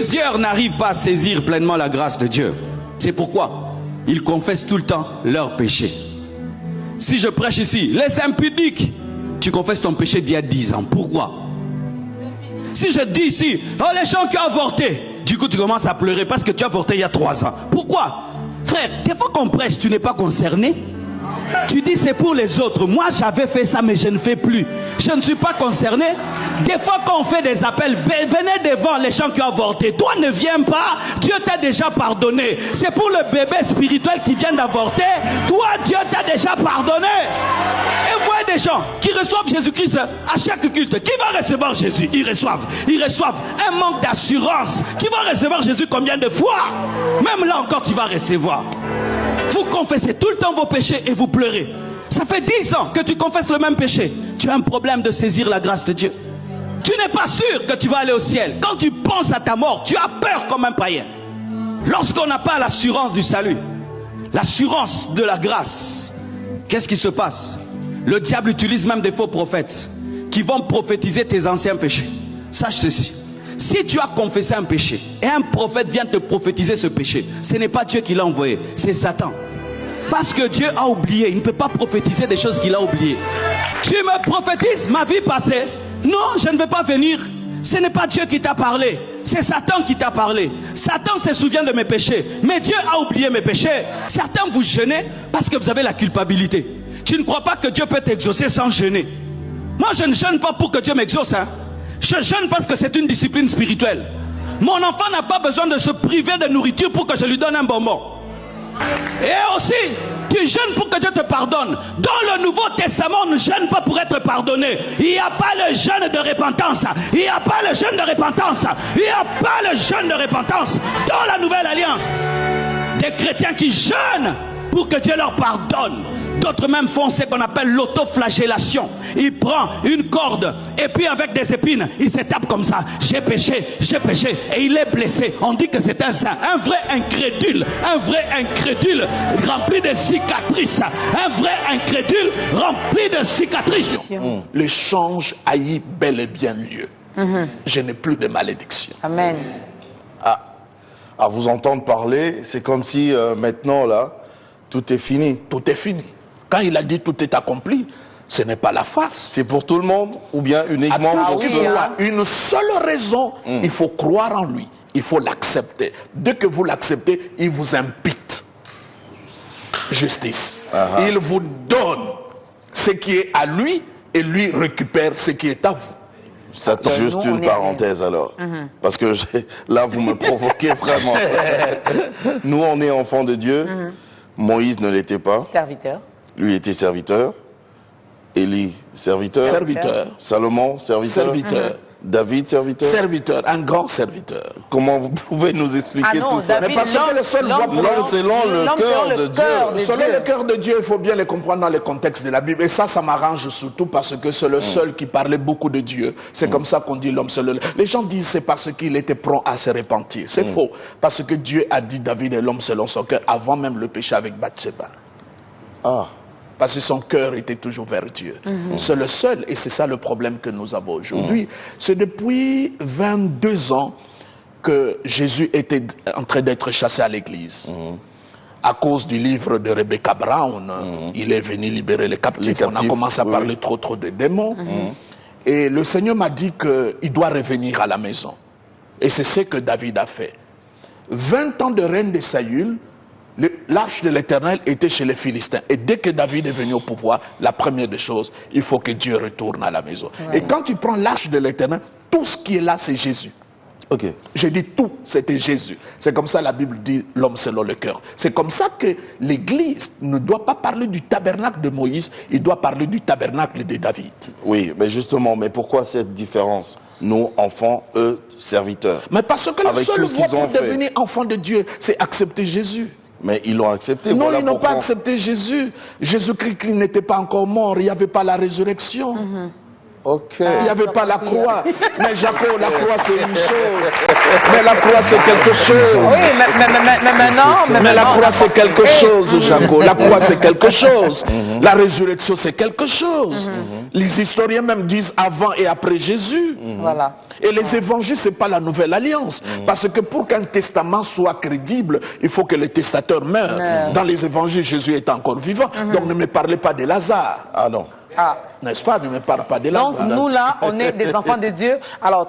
Plusieurs n'arrivent pas à saisir pleinement la grâce de Dieu. C'est pourquoi ils confessent tout le temps leurs péchés. Si je prêche ici, les impudiques, tu confesses ton péché d'il y a 10 ans. Pourquoi? Si je dis ici, oh, les gens qui ont avorté, du coup tu commences à pleurer parce que tu as avorté il y a 3 ans. Pourquoi? Frère, des fois qu'on prêche, tu n'es pas concerné. Tu dis c'est pour les autres. Moi j'avais fait ça mais je ne fais plus. Je ne suis pas concerné. Des fois quand on fait des appels, venez devant les gens qui ont avorté. Toi ne viens pas. Dieu t'a déjà pardonné. C'est pour le bébé spirituel qui vient d'avorter. Toi Dieu t'a déjà pardonné. Et vous voyez des gens qui reçoivent Jésus-Christ à chaque culte. Qui va recevoir Jésus? Ils reçoivent un manque d'assurance. Tu vas recevoir Jésus combien de fois? Même là encore tu vas recevoir. Vous confessez tout le temps vos péchés et vous pleurez. Ça fait 10 ans que tu confesses le même péché. Tu as un problème de saisir la grâce de Dieu. Tu n'es pas sûr que tu vas aller au ciel. Quand tu penses à ta mort, tu as peur comme un païen. Lorsqu'on n'a pas l'assurance du salut, l'assurance de la grâce, qu'est-ce qui se passe? Le diable utilise même des faux prophètes qui vont prophétiser tes anciens péchés. Sache ceci. Si tu as confessé un péché et un prophète vient te prophétiser ce péché, ce n'est pas Dieu qui l'a envoyé, c'est Satan. Parce que Dieu a oublié, il ne peut pas prophétiser des choses qu'il a oubliées. Tu me prophétises ma vie passée? Non, je ne vais pas venir. Ce n'est pas Dieu qui t'a parlé, c'est Satan qui t'a parlé. Satan se souvient de mes péchés, mais Dieu a oublié mes péchés. Certains vous jeûnez parce que vous avez la culpabilité. Tu ne crois pas que Dieu peut t'exaucer sans jeûner? Moi je ne jeûne pas pour que Dieu m'exauce, hein. Je jeûne parce que c'est une discipline spirituelle. Mon enfant n'a pas besoin de se priver de nourriture pour que je lui donne un bonbon. Et aussi, tu jeûnes pour que Dieu te pardonne. Dans le Nouveau Testament, on ne jeûne pas pour être pardonné. Il n'y a pas le jeûne de repentance. Il n'y a pas le jeûne de repentance. Il n'y a pas le jeûne de repentance. Dans la Nouvelle Alliance, des chrétiens qui jeûnent pour que Dieu leur pardonne. D'autres même font ce qu'on appelle l'autoflagellation. Il prend une corde et puis avec des épines, il se tape comme ça. J'ai péché, et il est blessé. On dit que c'est un saint, un vrai incrédule rempli de cicatrices. Un vrai incrédule rempli de cicatrices. L'échange a eu bel et bien lieu. Je n'ai plus de malédiction. Amen. À vous entendre parler, c'est comme si maintenant là, tout est fini. Tout est fini. Quand il a dit tout est accompli, ce n'est pas la farce. C'est pour tout le monde ou bien uniquement pour ceux? Une seule raison, il faut croire en lui. Il faut l'accepter. Dès que vous l'acceptez, il vous impute justice. Il vous donne ce qui est à lui et lui récupère ce qui est à vous. Ça tombe juste une parenthèse alors. Parce que là, vous me provoquez vraiment. Nous, on est enfants de Dieu. Moïse ne l'était pas. Serviteur. Lui était serviteur. Élie, serviteur. Serviteur. Salomon, serviteur. Serviteur. David, serviteur. Serviteur, un grand serviteur. Comment vous pouvez nous expliquer tout ça? Mais parce que le seul l'homme selon le cœur de Dieu. Selon le cœur de Dieu, il faut bien le comprendre dans le contexte de la Bible. Et ça m'arrange surtout parce que c'est le seul qui parlait beaucoup de Dieu. C'est comme ça qu'on dit l'homme seul. Les gens disent c'est parce qu'il était prompt à se repentir. C'est faux. Parce que Dieu a dit David est l'homme selon son cœur avant même le péché avec Bathsheba. Parce que son cœur était toujours vers Dieu. C'est le seul, et c'est ça le problème que nous avons aujourd'hui. C'est depuis 22 ans que Jésus était en train d'être chassé à l'église. À cause du livre de Rebecca Brown, il est venu libérer les captifs. On a commencé à parler trop de démons. Et le Seigneur m'a dit qu'il doit revenir à la maison. Et c'est ce que David a fait. 20 ans de règne de Saül, l'arche de l'Éternel était chez les Philistins. Et dès que David est venu au pouvoir, la première des choses, il faut que Dieu retourne à la maison. Et quand tu prends l'arche de l'Éternel, tout ce qui est là, c'est Jésus. J'ai dit tout, c'était Jésus. C'est comme ça la Bible dit l'homme selon le cœur. C'est comme ça que l'Église ne doit pas parler du tabernacle de Moïse, il doit parler du tabernacle de David. Oui, mais justement, mais pourquoi cette différence? Nous, enfants, eux, serviteurs. Mais parce que le seul voie pour devenir enfant de Dieu, c'est accepter Jésus. Mais ils l'ont accepté. Non, ils n'ont pas accepté Jésus. Jésus-Christ n'était pas encore mort, il n'y avait pas la résurrection. Ok. Il n'y avait pas la croix. Mais Jacob, la croix c'est une chose. Mais la croix c'est quelque chose. Oui, mais maintenant... Mais la croix c'est quelque chose, Jacob. La croix c'est quelque chose. La résurrection c'est quelque chose. Les historiens même disent avant et après Jésus. Voilà. Et les évangiles, ce n'est pas la nouvelle alliance. Parce que pour qu'un testament soit crédible, il faut que le testateur meure. Dans les évangiles, Jésus est encore vivant. Donc ne me parlez pas de Lazare. Ah non. Ah. N'est-ce pas? Ne me parle pas de Lazare. Donc nous là, on est des enfants de Dieu. Alors